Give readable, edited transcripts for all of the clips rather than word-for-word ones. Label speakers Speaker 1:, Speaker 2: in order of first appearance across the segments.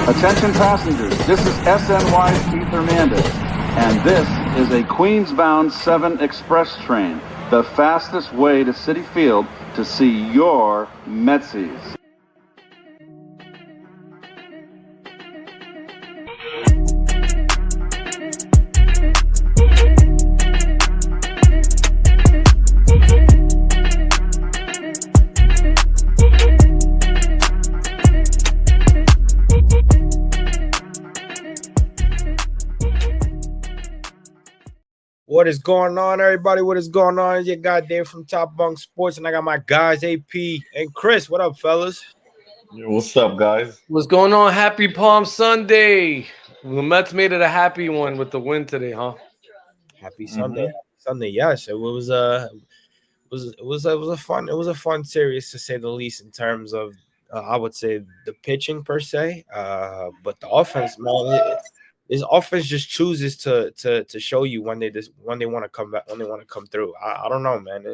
Speaker 1: Attention passengers, this is SNY Keith Hernandez, and this is a Queens-bound 7 express train, the fastest way to Citi Field to see your Metsies.
Speaker 2: What is going on, everybody? What is going on? Your guy Dave from Top Bunk Sports, and I got my guys AP and Chris. What up, fellas?
Speaker 3: Yo, what's up, guys?
Speaker 4: What's going on? Happy Palm Sunday. The Mets made it a happy one with the win today, huh?
Speaker 2: Happy Sunday, Sunday. Yes, it was a fun series to say the least in terms of I would say the pitching per se, but the offense, man. His offense just chooses to show you when they want to come back, when they want to come through. I don't know, man.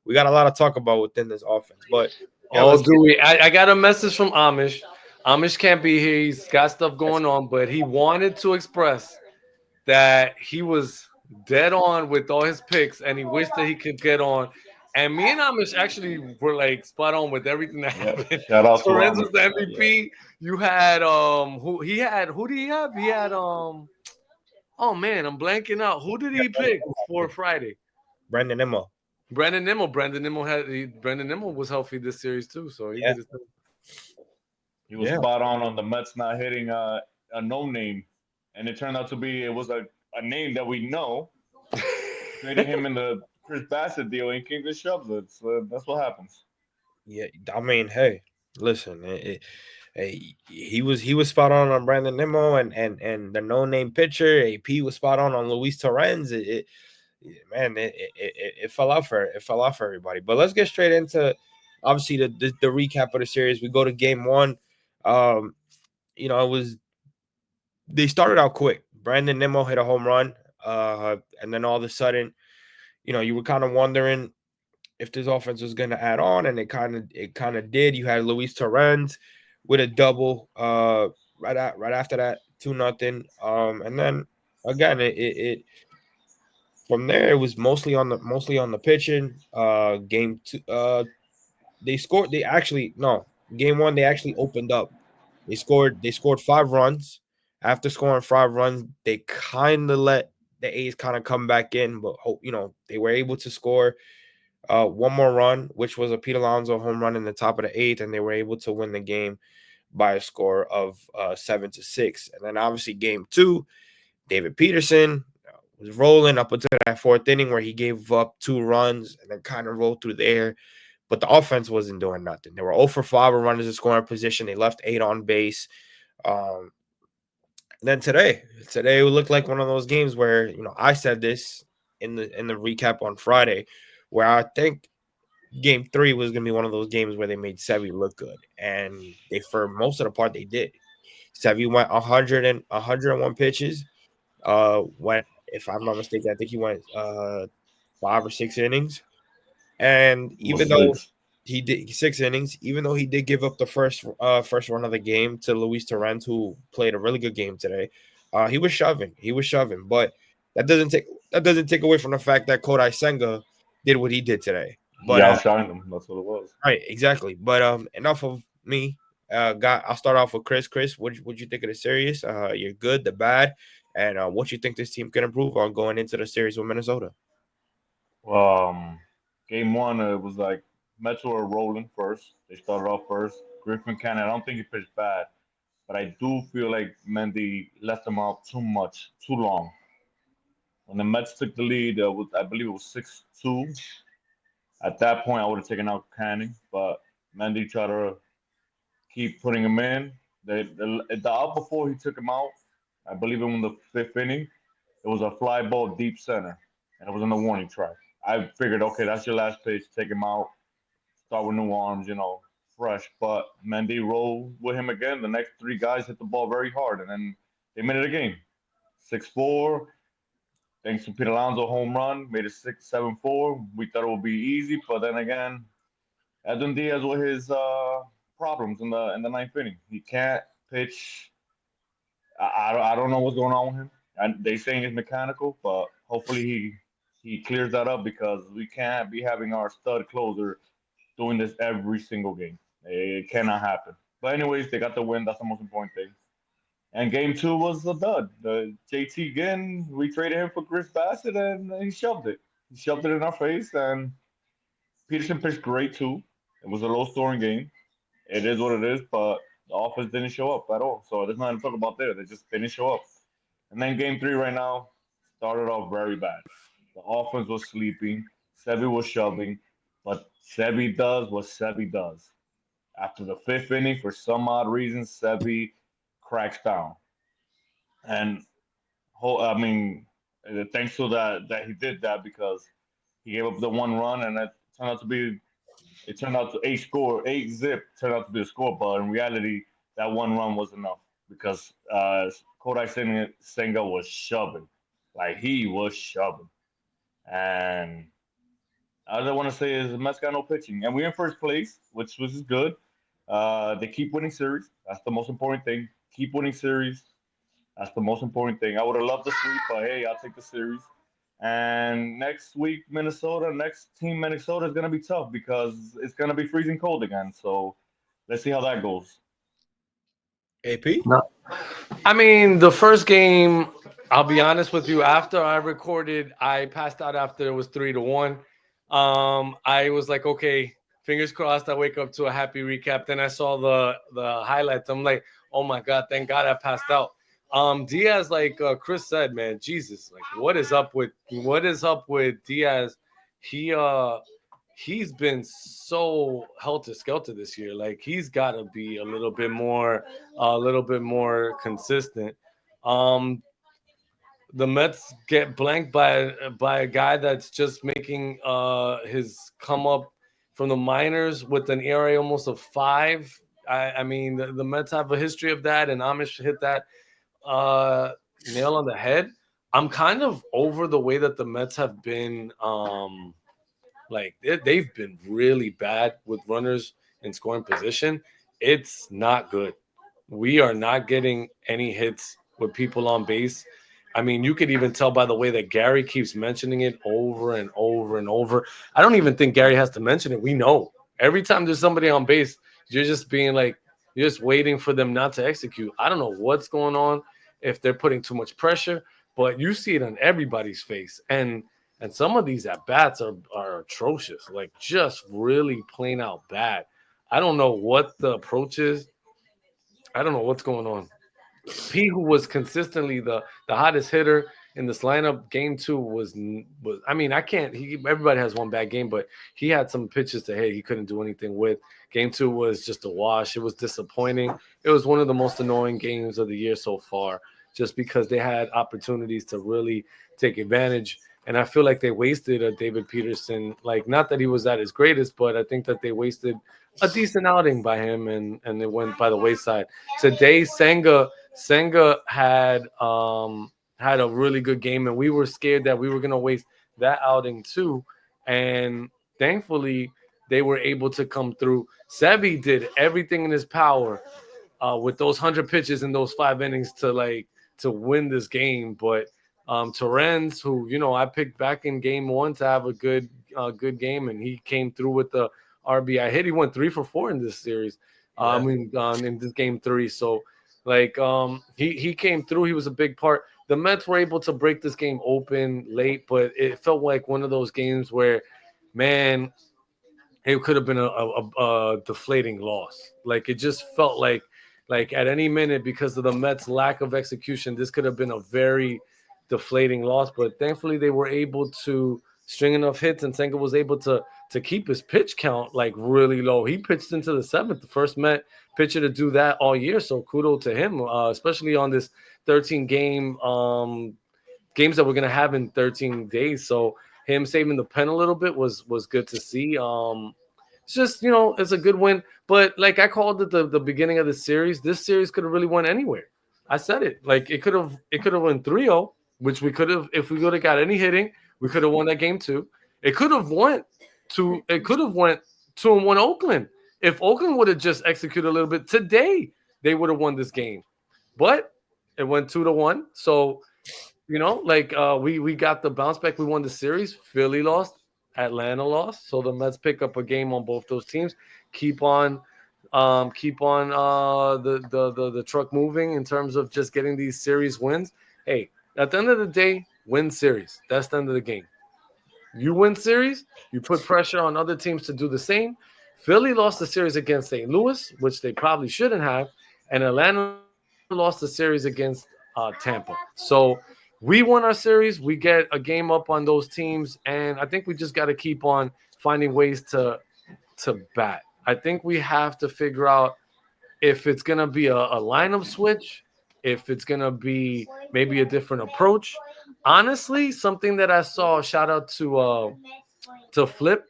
Speaker 2: We got a lot of talk about within this offense, but
Speaker 4: yeah, I got a message from Amish. Amish can't be here. He's got stuff going on, but he wanted to express that he was dead on with all his picks, and he wished that he could get on. And me and Amish actually were like spot on with everything that happened.
Speaker 3: Shout out
Speaker 4: Torrens
Speaker 3: to
Speaker 4: was the MVP. Yeah. You had who did he have? He had oh man, I'm blanking out. Who did he pick for Friday?
Speaker 2: Brandon Nimmo.
Speaker 4: Brandon Nimmo was healthy this series too, so he did his thing.
Speaker 3: He was spot on the Mets not hitting a no name, and it turned out to be it was a name that we know. Trading him in the Chris Bassett deal, and King just shoves it. So that's what happens.
Speaker 2: Yeah, I mean, hey, listen, he was spot on Brandon Nimmo and the no name pitcher. AP was spot on Luis Torrens. It fell out for everybody. But let's get straight into obviously the recap of the series. We go to game one. They started out quick. Brandon Nimmo hit a home run, and then all of a sudden, you were kind of wondering if this offense was going to add on, and it kind of did. You had Luis Torrens with a double right after that, 2-0. And then again, it from there it was mostly on the pitching. Game two, they scored. Game one they actually opened up. They scored 5 runs. After scoring 5 runs, they kind of let the A's kind of come back in, but they were able to score one more run, which was a Pete Alonso home run in the top of the 8th, and they were able to win the game by a score of 7-6. And then obviously game 2, David Peterson was rolling up until that 4th inning where he gave up 2 runs and then kind of rolled through there. But the offense wasn't doing nothing. They were 0 for 5 runners in scoring position. They left 8 on base. And then today it looked like one of those games where I said this in the recap on Friday, where I think game 3 was going to be one of those games where they made Sevy look good, and they for most of the part they did. Sevy went 101 pitches. Went, if I'm not mistaken, I think he went 5 or 6 innings, and even though he did 6 innings, even though he did give up the first run of the game to Luis Torrens, who played a really good game today, he was shoving, but that doesn't take away from the fact that Kodai Senga did what he did today. But
Speaker 3: outshined him. That's what it was.
Speaker 2: Right, exactly. But enough of me. I'll start off with Chris. Chris, what you think of the series? You're good, the bad, and what you think this team can improve on going into the series with Minnesota?
Speaker 3: Game 1, it was like Mets were rolling first. They started off first. Griffin Cannon, I don't think he pitched bad, but I do feel like Mendy left him out too much, too long. When the Mets took the lead, I believe it was 6-2. At that point, I would have taken out Canning, but Mendy tried to keep putting him in. The out before he took him out, I believe in the 5th inning, it was a fly ball deep center, and it was in the warning track. I figured, okay, that's your last pitch. Take him out. Start with new arms, fresh. But Mendy rolled with him again. The next 3 guys hit the ball very hard, and then they made it a game. 6-4. Thanks to Pete Alonso home run, made it 6-7-4. We thought it would be easy, but then again, Edwin Diaz with his problems in the 9th inning. He can't pitch. I don't know what's going on with him. And they saying it's mechanical, but hopefully he clears that up because we can't be having our stud closer doing this every single game. It cannot happen. But anyways, they got the win. That's the most important thing. And game two was a dud. The JT again, we traded him for Chris Bassett, and he shoved it. He shoved it in our face, and Peterson pitched great too. It was a low-scoring game. It is what it is, but the offense didn't show up at all. So there's nothing to talk about there. They just didn't show up. And then game three right now started off very bad. The offense was sleeping. Sebi was shoving. But Sebi does what Sebi does. After the fifth inning, for some odd reason, Sebi cracks down. And I mean, thanks to that he did that because he gave up the one run, and that turned out to be it turned out to eight zip turned out to be a score, but in reality, that one run was enough because Kodai Senga was shoving, like he was shoving, and all I want to say is the Mets got no pitching, and we're in first place, which is good. They keep winning series. That's the most important thing. Keep winning series. That's the most important thing. I would have loved the sweep, but hey, I'll take the series. And next week, next team Minnesota is going to be tough because it's going to be freezing cold again. So let's see how that goes.
Speaker 2: AP?
Speaker 4: No. I mean, the first game, I'll be honest with you, after I recorded, I passed out after it was 3-1. I was like, okay, fingers crossed I wake up to a happy recap. Then I saw the highlights. I'm like, oh my God, thank God I passed out. Diaz, like Chris said, man, Jesus, like what is up with Diaz? He's been so helter-skelter this year. Like he's got to be a little bit more consistent. The Mets get blanked by a guy that's just making his come up from the minors with an ERA almost of 5. I mean, the Mets have a history of that, and Amish hit that nail on the head. I'm kind of over the way that the Mets have been. Like they've been really bad with runners in scoring position. It's not good. We are not getting any hits with people on base. I mean, you could even tell by the way that Gary keeps mentioning it over and over and over. I don't even think Gary has to mention it. We know every time there's somebody on base, you're just waiting for them not to execute. I don't know what's going on, if they're putting too much pressure, but you see it on everybody's face. And some of these at-bats are atrocious, like just really plain out bad. I don't know what the approach is. I don't know what's going on. P, who was consistently the hottest hitter in this lineup, game 2 was I mean, everybody has one bad game, but he had some pitches to hit he couldn't do anything with. Game 2 was just a wash. It was disappointing. It was one of the most annoying games of the year so far, just because they had opportunities to really take advantage. And I feel like they wasted a David Peterson. Like, not that he was at his greatest, but I think that they wasted a decent outing by him, and it went by the wayside. Today, Senga had a really good game, and we were scared that we were going to waste that outing too. And thankfully, they were able to come through. Sebi did everything in his power with those 100 pitches in those 5 innings to win this game, but Torrens, who I picked back in game 1 to have a good game, and he came through with the RBI hit. He went 3 for 4 in this series.
Speaker 3: Yeah.
Speaker 4: In this game 3. So he came through. He was a big part. The Mets were able to break this game open late, but it felt like one of those games where, man, it could have been a deflating loss. Like it just felt like at any minute, because of the Mets' lack of execution, this could have been a very deflating loss. But thankfully, they were able to string enough hits, and Senga was able to keep his pitch count like really low. He pitched into the 7th, the first Met pitcher to do that all year. So kudos to him, especially on this 13 games that we're gonna have in 13 days. So him saving the pen a little bit was good to see. It's just, it's a good win. But like I called it the beginning of the series, this series could have really went anywhere. I said it. Like it could have went 3-0, which we could have, if we would have got any hitting, we could have won that game 2. It could have went 2-1 Oakland. If Oakland would have just executed a little bit today, they would have won this game. But it went 2-1. So we got the bounce back. We won the series. Philly lost. Atlanta lost. So the Mets pick up a game on both those teams. Keep on, the truck moving in terms of just getting these series wins. Hey, at the end of the day, win series. That's the end of the game. You win series, you put pressure on other teams to do the same. Philly lost the series against St. Louis, which they probably shouldn't have, and Atlanta lost the series against Tampa. So we won our series. We get a game up on those teams, and I think we just got to keep on finding ways to bat. I think we have to figure out if it's gonna be a lineup switch, if it's gonna be maybe a different approach. Honestly, something that I saw, shout out to Flip.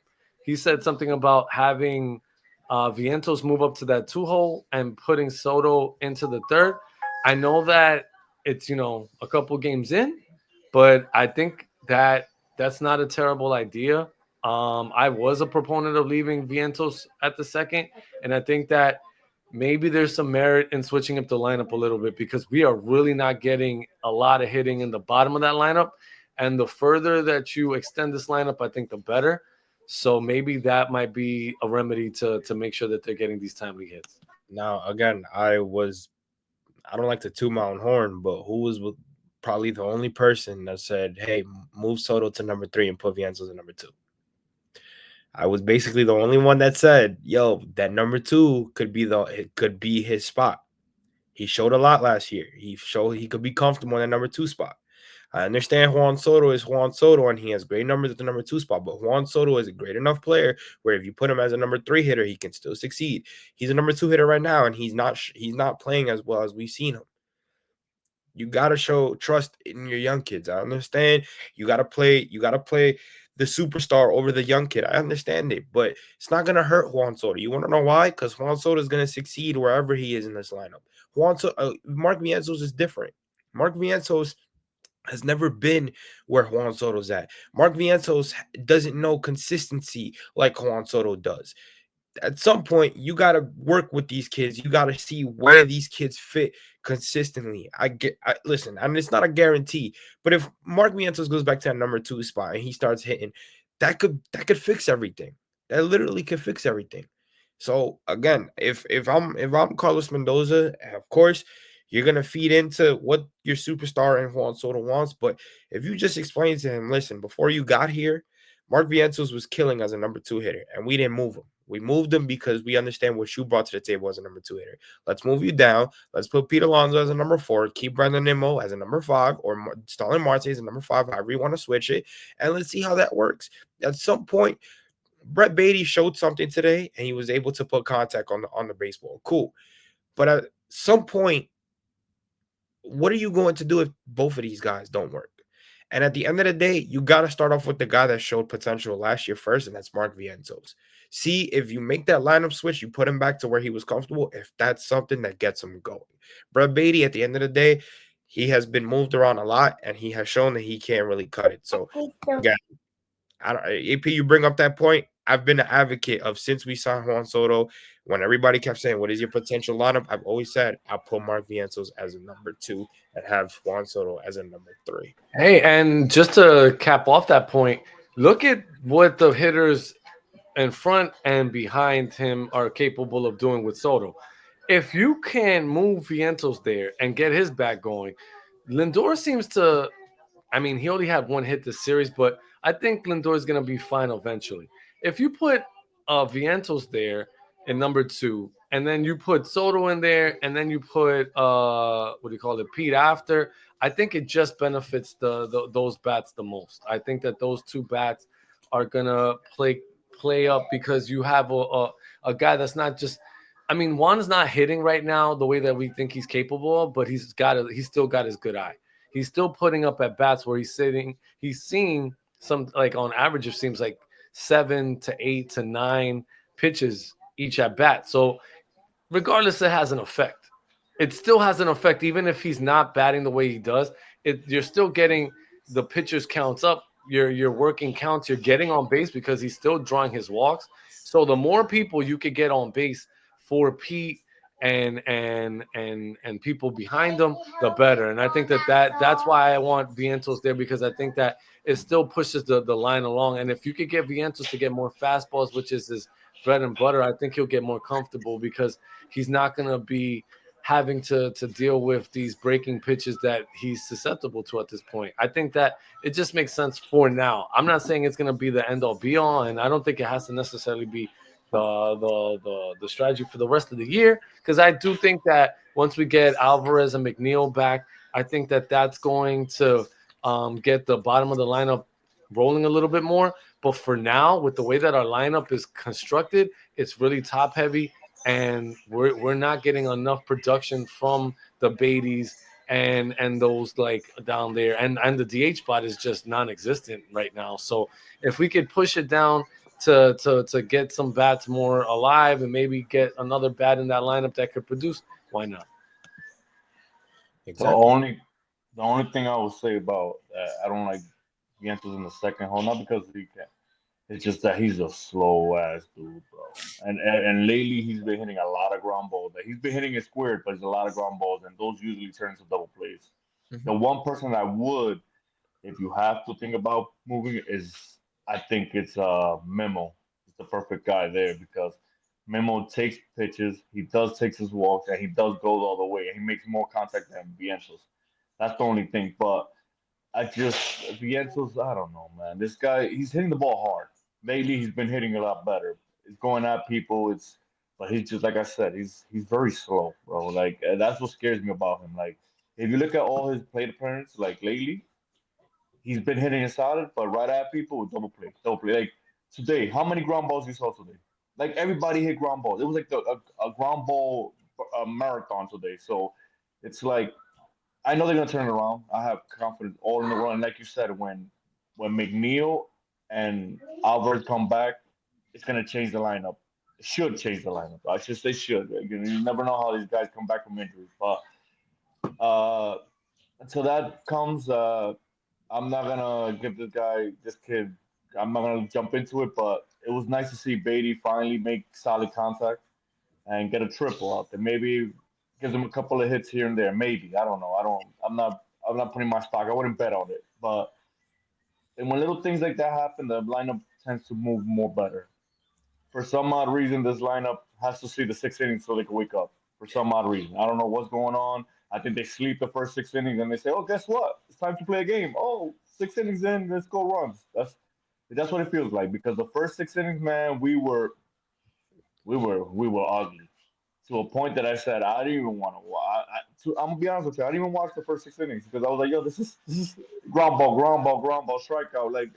Speaker 4: He said something about having Vientos move up to that two hole and putting Soto into the third. I know that it's a couple games in, but I think that that's not a terrible idea. I was a proponent of leaving Vientos at the second, and I think that maybe there's some merit in switching up the lineup a little bit because we are really not getting a lot of hitting in the bottom of that lineup. And the further that you extend this lineup, I think the better. So maybe that might be a remedy to make sure that they're getting these timely hits.
Speaker 2: Now, again, I don't like to toot my own horn, but who was probably the only person that said, "Hey, move Soto to number 3 and put Vientos at number 2." I was basically the only one that said, "Yo, that number 2 it could be his spot." He showed a lot last year. He showed he could be comfortable in that number 2 spot. I understand Juan Soto is Juan Soto and he has great numbers at the number 2 spot, but Juan Soto is a great enough player where if you put him as a number 3 hitter, he can still succeed. He's a number 2 hitter right now, and he's not playing as well as we've seen him. You gotta show trust in your young kids. I understand you gotta play the superstar over the young kid. I understand it, but it's not gonna hurt Juan Soto. You want to know why? Because Juan Soto is gonna succeed wherever he is in this lineup. Mark Vientos is different. Mark Vientos has never been where Juan Soto's at. Mark Vientos doesn't know consistency like Juan Soto does. At some point you got to work with these kids. You got to see where these kids fit consistently. Listen, I mean, it's not a guarantee, but if Mark Vientos goes back to that number 2 spot and he starts hitting, that could fix everything. That literally could fix everything. So again, if I'm Carlos Mendoza, of course you're gonna feed into what your superstar and Juan Soto wants. But if you just explain to him, listen, before you got here, Mark Vientos was killing as a number 2 hitter, and we didn't move him. We moved him because we understand what you brought to the table as a number 2 hitter. Let's move you down. Let's put Pete Alonso as a number 4. Keep Brandon Nimmo as a number 5, or Starlin Marte as a number 5, however you want to switch it. And let's see how that works. At some point, Brett Beatty showed something today, and he was able to put contact on the baseball. Cool. But at some point, what are you going to do if both of these guys don't work? And at the end of the day, you got to start off with the guy that showed potential last year first, and that's Mark Vientos. See if you make that lineup switch, you put him back to where he was comfortable, if that's something that gets him going. Brett Beatty, at the end of the day, he has been moved around a lot, and he has shown that he can't really cut it. So, again, AP, you bring up that point. I've been an advocate of since we signed Juan Soto, when everybody kept saying, "What is your potential lineup?" I've always said I'll put Mark Vientos as a number 2 and have Juan Soto as a number 3.
Speaker 4: Hey, and just to cap off that point, look at what the hitters in front and behind him are capable of doing with Soto. If you can move Vientos there and get his back going, Lindor seems to. I mean, he only had one hit this series, but I think Lindor is going to be fine eventually. If you put Vientos there in number 2, and then you put Soto in there, and then you put what do you call it, Pete after, I think it just benefits those bats the most. I think that those 2 bats are gonna play up because you have a guy that's not just. I mean, Juan's not hitting right now the way that we think he's capable of, but he's still got his good eye. He's still putting up at bats where he's seeing some, like on average, it seems like 7 to 8 to 9 pitches each at bat. So regardless, it has an effect. It still has an effect, even if he's not batting the way he does. You're still getting the pitchers counts up. Your working counts. You're getting on base because he's still drawing his walks. So the more people you could get on base for Pete and people behind them, the better. And I think that's why I want Vientos there, because I think that it still pushes the line along. And if you could get Vientos to get more fastballs, which is his bread and butter, I think he'll get more comfortable, because he's not going to be having to deal with these breaking pitches that he's susceptible to at this point. I think that it just makes sense for now. I'm not saying it's going to be the end all be all, and I don't think it has to necessarily be the strategy for the rest of the year, because I do think that once we get Alvarez and McNeil back, I think that that's going to get the bottom of the lineup rolling a little bit more. But for now, with the way that our lineup is constructed, it's really top heavy, and we're not getting enough production from the Beatties and those like down there, and the DH spot is just non-existent right now. So if we could push it down to get some bats more alive, and maybe get another bat in that lineup that could produce, why not?
Speaker 3: The
Speaker 2: Exactly.
Speaker 3: only thing I would say about I don't like Vientos in the second hole, not because he can. It's just that he's a slow ass dude, bro. And lately he's been hitting a lot of ground balls. Like, he's been hitting it squared, but it's a lot of ground balls, and those usually turn into double plays. The
Speaker 2: Mhm.
Speaker 3: one person I would, if you have to think about moving, is I think it's Memo. It's the perfect guy there, because Memo takes pitches, he does takes his walks, and he does go all the way, and he makes more contact than Vientos. That's the only thing. But I just Vientos, I don't know, man. This guy, he's hitting the ball hard. Lately, he's been hitting a lot better. It's going at people. But he's just like I said, he's very slow, bro. Like, that's what scares me about him. Like, if you look at all his plate appearances, like lately, he's been hitting it solid, but right at people with double play. Like today, how many ground balls you saw today? Like, everybody hit ground balls. It was like a ground ball marathon today. So it's like, I know they're gonna turn it around. I have confidence all in the run. Like you said, when McNeil and Alvarez come back, it's gonna change the lineup. It should change the lineup. I should say should. You never know how these guys come back from injuries. But uh, until that comes, I'm not gonna give this kid. I'm not gonna jump into it. But it was nice to see Beatty finally make solid contact and get a triple out there. Maybe gives him a couple of hits here and there. Maybe, I don't know. I don't. I'm not putting my stock. I wouldn't bet on it. But and when little things like that happen, the lineup tends to move more better. For some odd reason, this lineup has to see the 6 innings so they can wake up. For some odd reason, I don't know what's going on. I think they sleep the first 6 innings and they say, "Oh, guess what? It's time to play a game. Oh, 6 innings in, let's go runs." That's what it feels like, because the first 6 innings, man, we were ugly to a point that I said I didn't even want to watch. I'm gonna be honest with you, I didn't even watch the first 6 innings, because I was like, "Yo, this is ground ball, strikeout." Like,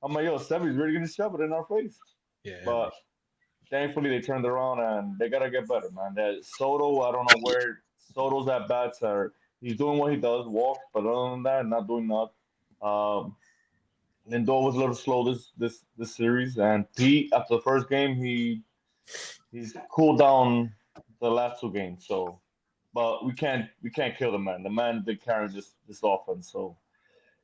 Speaker 3: I'm like, "Yo, Sevy's really gonna shove it in our face."
Speaker 2: Yeah, man.
Speaker 3: But thankfully, they turned around and they gotta get better, man. That Soto, I don't know where Soto's at bats are. He's doing what he does, walks, but other than that, not doing nothing. Um, Lindor was a little slow this series, and Pete, after the first game, he's cooled down the last 2 games. So, but we can't kill the man. The man did carry this offense. So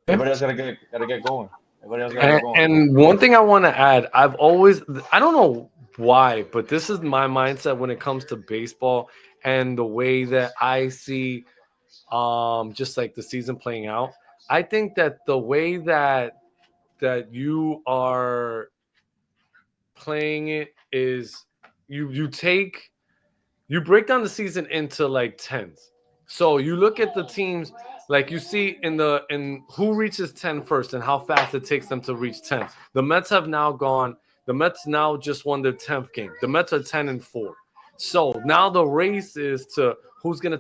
Speaker 3: everybody else gotta get going. Everybody else gotta get going.
Speaker 4: And one thing I want to add, I don't know why, but this is my mindset when it comes to baseball and the way that I see just like the season playing out. I think that the way that you are playing it is you break down the season into like tens. So you look at the teams, like you see in who reaches 10 first and how fast it takes them to reach 10. The Mets have now gone. The Mets now just won their 10th game. The Mets are 10-4. So now the race is to who's gonna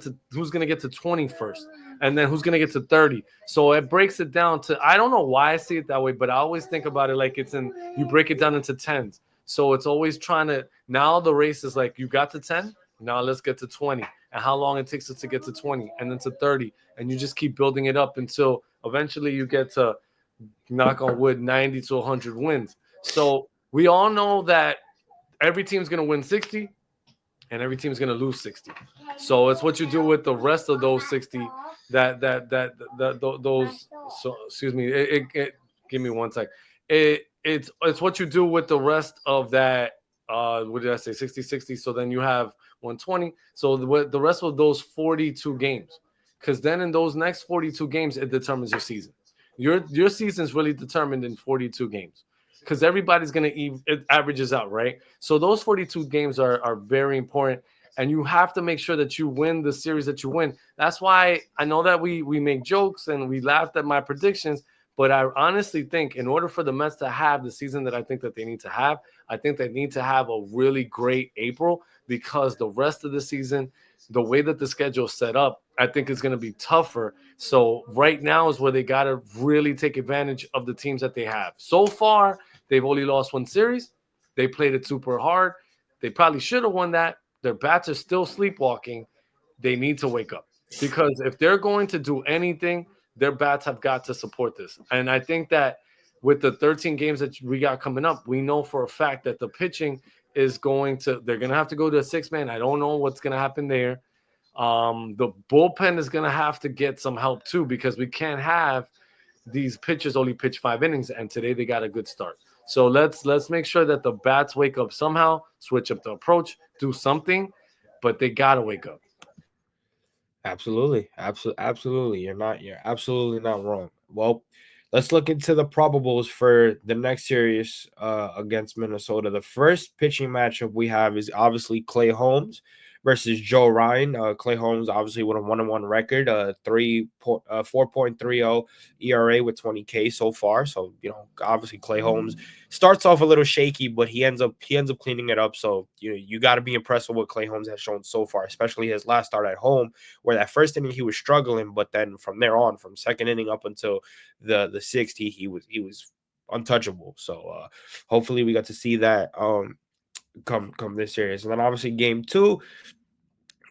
Speaker 4: get to 20 first, and then who's gonna get to 30. So it breaks it down to, I don't know why I see it that way, but I always think about it like you break it down into tens. So it's always trying to, now the race is like, you got to 10, now let's get to 20, and how long it takes us to get to 20 and then to 30. And you just keep building it up until eventually you get to, knock on wood, 90 to 100 wins. So we all know that every team's going to win 60 and every team's going to lose 60. So it's what you do with the rest of those 60 those, so excuse me, give me one sec. It's what you do with the rest of that, what did I say, 60-60. So then you have 120. So the rest of those 42 games, because then in those next 42 games, it determines your season. Your season is really determined in 42 games because everybody's going to it averages out, right? So those 42 games are very important, and you have to make sure that you win the series that you win. That's why I know that we make jokes and we laughed at my predictions, but I honestly think in order for the Mets to have the season that I think that they need to have, I think they need to have a really great April because the rest of the season, the way that the schedule is set up, I think is going to be tougher. So right now is where they got to really take advantage of the teams that they have. So far, they've only lost one series. They played it super hard. They probably should have won that. Their bats are still sleepwalking. They need to wake up because if they're going to do anything, their bats have got to support this. And I think that with the 13 games that we got coming up, we know for a fact that the pitching is they're going to have to go to a 6-man. I don't know what's going to happen there. The bullpen is going to have to get some help too because we can't have these pitchers only pitch 5 innings, and today they got a good start. So let's make sure that the bats wake up somehow, switch up the approach, do something, but they got to wake up.
Speaker 2: Absolutely. Absolutely. You're absolutely not wrong. Well, let's look into the probables for the next series against Minnesota. The first pitching matchup we have is obviously Clay Holmes versus Joe Ryan. Clay Holmes obviously with a 1-1 record, 4.30 ERA with 20K so far. So, obviously Clay Holmes starts off a little shaky, but he ends up cleaning it up. So, you got to be impressed with what Clay Holmes has shown so far, especially his last start at home, where that first inning he was struggling, but then from there on, from second inning up until the sixth, he was untouchable. So hopefully we got to see that come this series. And then obviously game two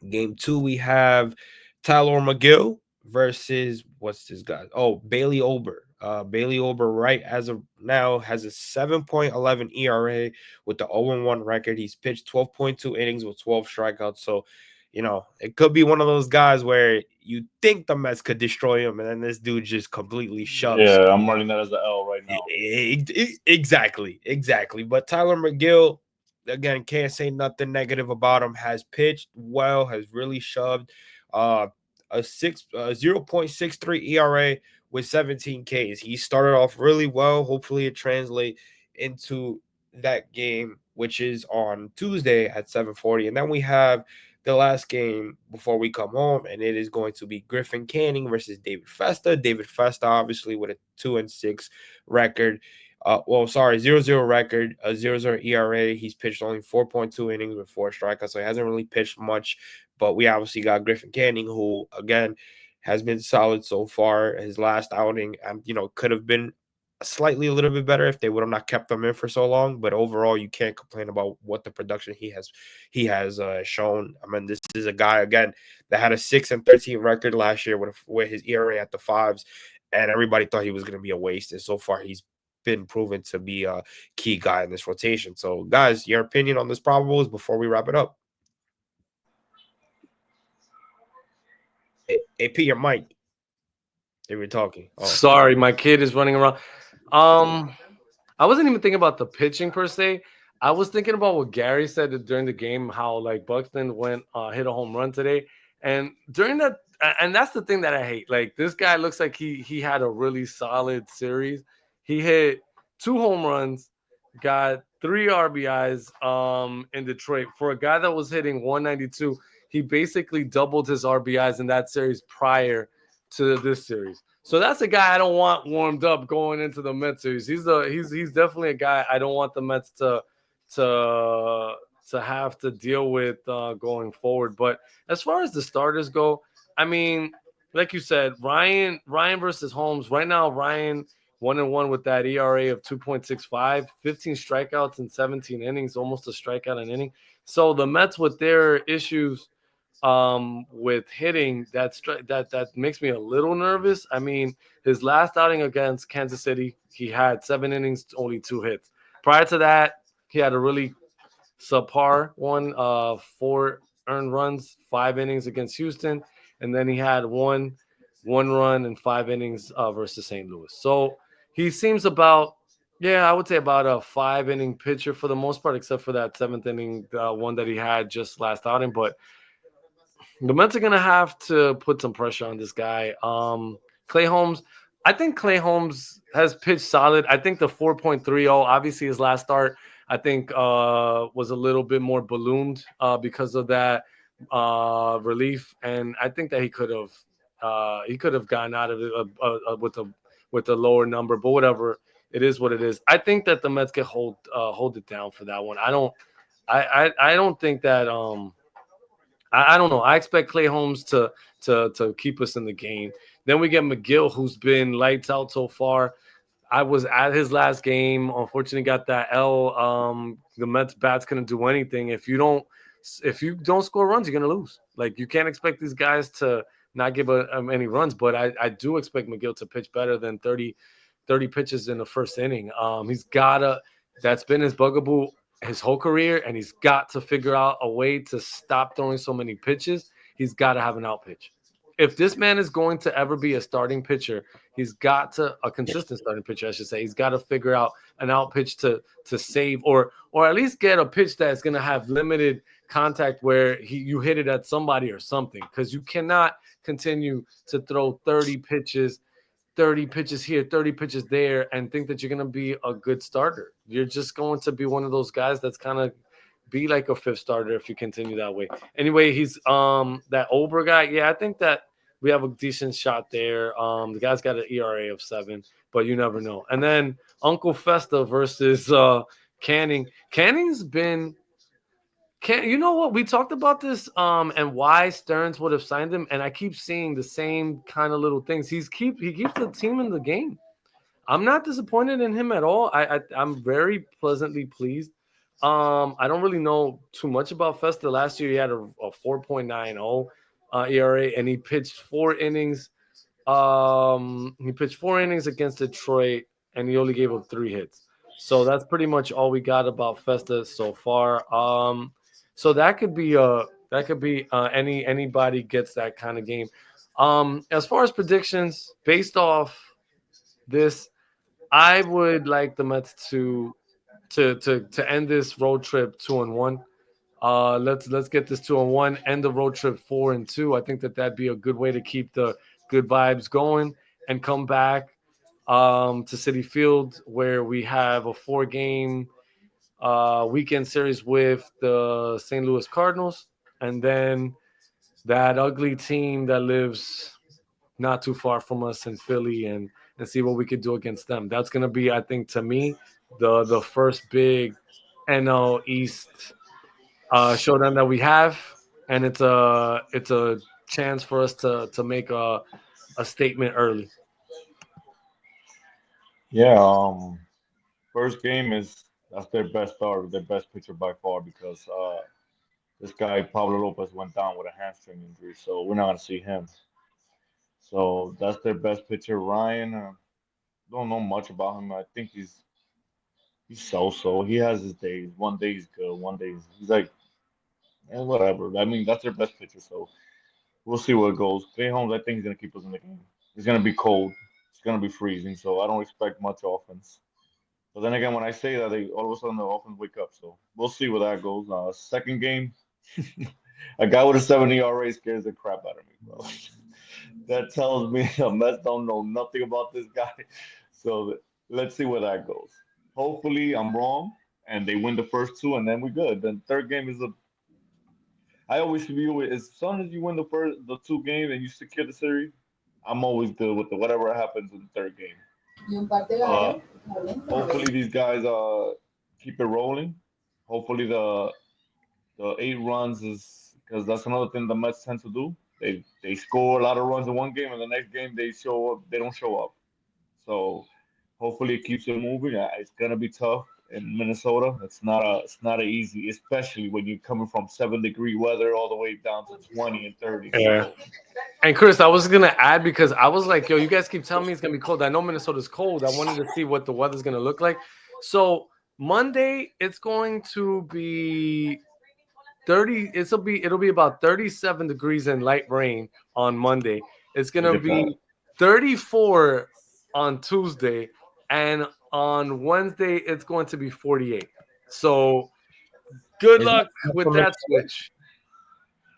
Speaker 2: we have Tyler McGill versus what's this guy? Oh, Bailey Ober. Bailey Ober, right as of now, has a 7.11 ERA with the 0-1 record. He's pitched 12.2 innings with 12 strikeouts. So, it could be one of those guys where you think the Mets could destroy him, and then this dude just completely shoves.
Speaker 3: Yeah, I'm running that as an L right now.
Speaker 2: Exactly. But Tyler McGill, again, can't say nothing negative about him. Has pitched well, has really shoved. A 0.63 ERA with 17 Ks. He started off really well. Hopefully, it translates into that game, which is on Tuesday at 7:40, and then we have the last game before we come home, and it is going to be Griffin Canning versus David Festa. David Festa, obviously, with a 2-6 record. 0-0 record, a 0-0 ERA. He's pitched only 4.2 innings with 4 strikeouts, so he hasn't really pitched much. But we obviously got Griffin Canning, who, again, has been solid so far. His last outing, could have been slightly a little bit better if they would have not kept him in for so long. But overall, you can't complain about what the production he has shown. I mean, this is a guy, again, that had a 6-13 record last year with his ERA at the fives, and everybody thought he was going to be a waste. And so far, he's been proven to be a key guy in this rotation. So, guys, your opinion on this probables before we wrap it up? AP, your mic. They were talking. Oh.
Speaker 4: Sorry, my kid is running around. I wasn't even thinking about the pitching per se. I was thinking about what Gary said during the game, how like Buxton hit a home run today, and during that, and that's the thing that I hate. Like this guy looks like he had a really solid series. He hit 2 home runs, got 3 RBIs in Detroit. For a guy that was hitting 192, he basically doubled his RBIs in that series prior to this series. So that's a guy I don't want warmed up going into the Mets series. He's definitely a guy I don't want the Mets to have to deal with going forward. But as far as the starters go, I mean, like you said, Ryan versus Holmes. Right now, Ryan 1-1 with that ERA of 2.65, 15 strikeouts in 17 innings, almost a strikeout an inning. So the Mets with their issues with hitting, that makes me a little nervous. I mean, his last outing against Kansas City, he had 7 innings, only 2 hits. Prior to that, he had a really subpar one, 4 earned runs, 5 innings against Houston, and then he had one run in 5 innings versus St. Louis. So he seems about, Yeah, I would say about a 5 inning pitcher for the most part, except for that seventh inning one that he had just last outing. But the Mets are gonna have to put some pressure on this guy. Clay Holmes. I think Clay Holmes has pitched solid. I think the 4.30, obviously his last start, I think was a little bit more ballooned because of that relief, and I think that he could have gotten out of it with a lower number, but whatever. It is what it is. I think that the Mets can hold it down for that one. I don't think that I don't know. I expect Clay Holmes to keep us in the game. Then we get McGill, who's been lights out so far. I was at his last game. Unfortunately, got that L. The Mets bats couldn't do anything. If you don't score runs, you're gonna lose. Like you can't expect these guys to not give any runs. But I do expect McGill to pitch better than 30 pitches in the first inning. He's gotta. That's been his bugaboo his whole career, and he's got to figure out a way to stop throwing so many pitches. He's got to have an out pitch. If this man is going to ever be a starting pitcher, he's got to a consistent starting pitcher, I should say. He's got to figure out an out pitch to save, or at least get a pitch that's going to have limited contact where you hit it at somebody or something, because you cannot continue to throw 30 pitches here, 30 pitches there, and think that you're going to be a good starter. You're just going to be one of those guys that's kind of be like a fifth starter if you continue that way. Anyway, he's that Ober guy. Yeah, I think that we have a decent shot there. The guy's got an ERA of 7, but you never know. And then Uncle Festa versus Canning. Canning's been can you know what we talked about this and why Stearns would have signed him, and I keep seeing the same kind of little things. He keeps the team in the game. I'm not disappointed in him at all. I'm very pleasantly pleased. I don't really know too much about Festa. Last year he had a 4.90 ERA, and he pitched 4 innings against Detroit, and he only gave up 3 hits. So that's pretty much all we got about Festa so far. So that could be anybody gets that kind of game. As far as predictions, based off this, I would like the Mets to end this road trip 2-1. Let's get this 2-1. End the road trip 4-2. I think that'd be a good way to keep the good vibes going and come back to City Field, where we have a 4-game weekend series with the St. Louis Cardinals, and then that ugly team that lives not too far from us in Philly, and see what we could do against them. That's gonna be, I think, to me, the first big NL East showdown that we have, and it's a chance for us to make a statement early.
Speaker 3: Yeah, first game is that's their best starter, their best pitcher by far because this guy Pablo Lopez went down with a hamstring injury, so we're not gonna see him. So that's their best pitcher, Ryan. Don't know much about him. I think he's so. He has his days. One day he's good. One day he's like whatever. I mean that's their best pitcher, so we'll see where it goes. Clay Holmes, I think he's gonna keep us in the game. It's gonna be cold. It's gonna be freezing, so I don't expect much offense. But then again, when I say that, they all of a sudden the offense wake up. So we'll see where that goes. Second game, a guy with a 70 ERA scares the crap out of me, bro. That tells me the Mets don't know nothing about this guy. So let's see where that goes. Hopefully, I'm wrong and they win the first two, and then we're good. Then third game is a. I always view it as soon as you win the 2 games and you secure the series. I'm always good with the whatever happens in the third game.
Speaker 5: Y un par de
Speaker 3: Uh,
Speaker 5: gallos, valiente,
Speaker 3: Hopefully these guys keep it rolling. Hopefully the 8 runs is because that's another thing the Mets tend to do. They score a lot of runs in one game, and the next game they show up. They don't show up. So hopefully it keeps it moving. It's gonna be tough in Minnesota. It's not a easy, especially when you're coming from 7-degree weather all the way down to 20 and 30.
Speaker 4: Yeah.
Speaker 3: So
Speaker 4: And Chris, I was gonna add because I was like, yo, you guys keep telling me it's gonna be cold. I know Minnesota's cold. I wanted to see what the weather's gonna look like. So Monday, it's going to be 30. It'll be about 37 degrees and light rain on Monday. It's
Speaker 3: look
Speaker 4: gonna
Speaker 3: at that.
Speaker 4: be 34 on Tuesday, and On Wednesday, it's going to be 48. So good
Speaker 2: Is
Speaker 4: luck
Speaker 2: that
Speaker 4: with
Speaker 2: from
Speaker 4: that
Speaker 2: Minnesota?
Speaker 4: switch.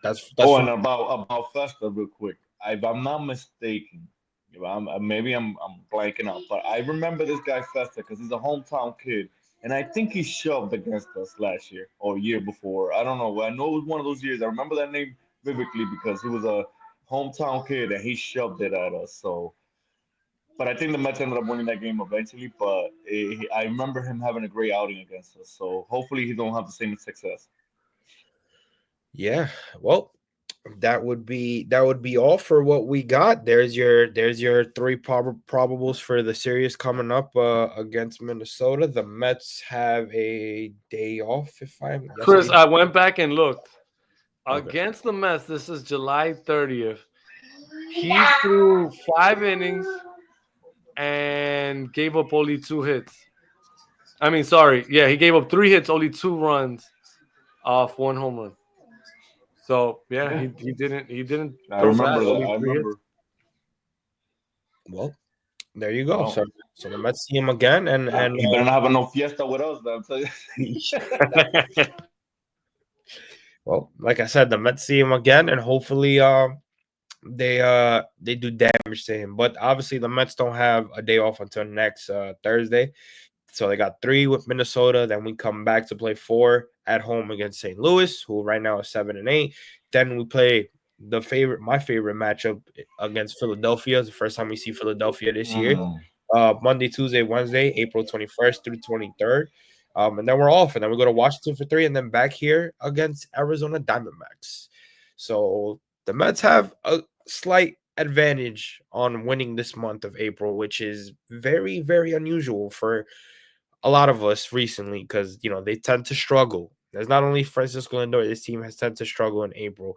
Speaker 2: That's
Speaker 3: Oh,
Speaker 2: from
Speaker 3: and about Festa, real quick. If I'm not mistaken, maybe I'm blanking out, but I remember this guy Festa because he's a hometown kid, and I think he shoved against us last year or year before. I don't know. I know it was one of those years. I remember that name vividly because he was a hometown kid and he shoved it at us. So, but I think the Mets ended up winning that game eventually. But I remember him having a great outing against us. So hopefully he don't have the same success.
Speaker 2: yeah. Well, that would be all for what we got. There's your three probables for the series coming up against Minnesota. The Mets have a day off. If I'm yes,
Speaker 4: Chris,
Speaker 2: they
Speaker 4: I went back and looked.
Speaker 2: okay.
Speaker 4: Against the Mets, this is July 30th. He threw 5 innings and gave up only 2 hits. I mean, sorry. Yeah, he gave up 3 hits, only 2 runs off 1 home run. So yeah,
Speaker 3: Yeah,
Speaker 4: he didn't
Speaker 3: I
Speaker 4: throw bad,
Speaker 3: remember that.
Speaker 4: only
Speaker 3: I
Speaker 4: 3 hits.
Speaker 3: remember.
Speaker 2: Well, there you go.
Speaker 3: Well,
Speaker 2: So the Mets see him again, and
Speaker 3: he better not have no fiesta with us. I'll tell you.
Speaker 2: well, like I said, the Mets see him again, and hopefully, they do damage to him. But obviously, the Mets don't have a day off until next Thursday. So they got 3 with Minnesota. Then we come back to play 4 at home against St. Louis, who right now is 7-8. Then we play my favorite matchup against Philadelphia. It's the first time we see Philadelphia this year.
Speaker 3: Mm.
Speaker 2: Monday, Tuesday, Wednesday, April 21st through 23rd. And then we're off, and then we go to Washington for 3, and then back here against Arizona Diamondbacks. So the Mets have a slight advantage on winning this month of April, which is very, very unusual for a lot of us recently because they tend to struggle. There's not only Francisco Lindor, this team has tended to struggle in April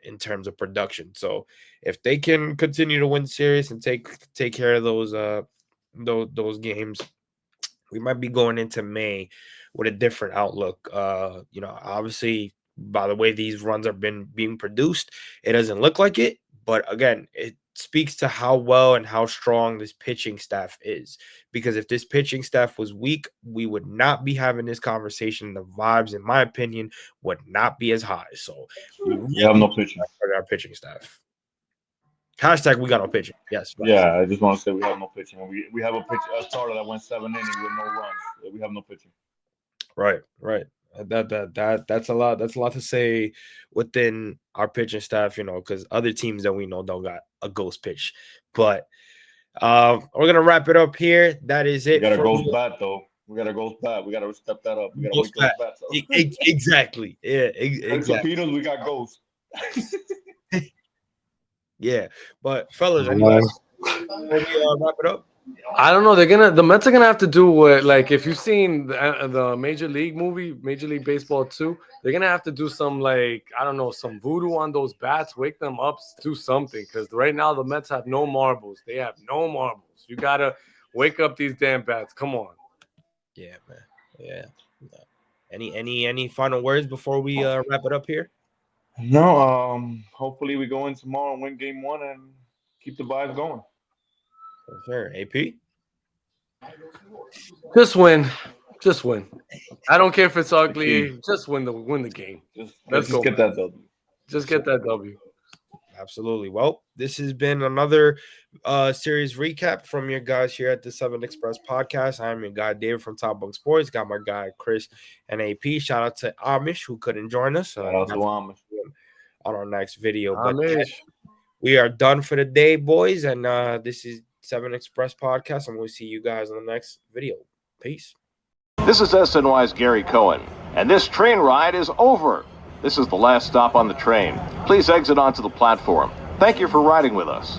Speaker 2: in terms of production. So if they can continue to win series and take care of those games, we might be going into May with a different outlook. Obviously by the way these runs are being produced, it doesn't look like it. But again, it speaks to how well and how strong this pitching staff is. Because if this pitching staff was weak, we would not be having this conversation. The vibes, in my opinion, would not be as high. So we
Speaker 3: We have
Speaker 2: really
Speaker 3: no pitching.
Speaker 2: our pitching staff. Hashtag we got no pitching. Yes.
Speaker 3: Yeah, I just want to say we have no pitching. We have a starter that went 7 innings with no runs. We have no pitching.
Speaker 2: Right. That's a lot. That's a lot to say within our pitching staff, because other teams that we know don't got a ghost pitch. But we're gonna wrap it up here. That is it.
Speaker 3: We got a ghost bat though. We got a ghost bat. We got to step that up. We got to wake those bats up.
Speaker 2: Exactly. Yeah. Exactly.
Speaker 3: Torpedoes, we got ghosts.
Speaker 2: Yeah. But fellas, anyway, before we wrap it up.
Speaker 4: I don't know. The Mets are gonna have to do what, like, if you've seen the Major League movie, Major League Baseball 2, they're gonna have to do some, like, I don't know, some voodoo on those bats, wake them up, do something. Because right now the Mets have no marbles. They have no marbles. You gotta wake up these damn bats. Come on.
Speaker 2: Yeah, man. Yeah. Any final words before we wrap it up here?
Speaker 3: No. Hopefully we go in tomorrow and win Game 1 and keep the vibes going.
Speaker 2: Sure. AP.
Speaker 4: Just win. I don't care if it's ugly. Just win the game.
Speaker 3: Let's
Speaker 4: go,
Speaker 3: get that W.
Speaker 4: Just get that W.
Speaker 2: Absolutely. Well, this has been another series recap from your guys here at the 7 Express podcast. I'm your guy David from Top Bunk Sports. Got my guy Chris and AP. Shout out to Amish who couldn't join us.
Speaker 3: Shout out to Amish
Speaker 2: on our next video.
Speaker 4: Amish.
Speaker 2: But we are done for the day, boys. And this is 7 Express podcast. I'm going to see you guys in the next video. Peace.
Speaker 1: This is SNY's Gary Cohen, and this train ride is over. This is the last stop on the train. Please exit onto the platform. Thank you for riding with us.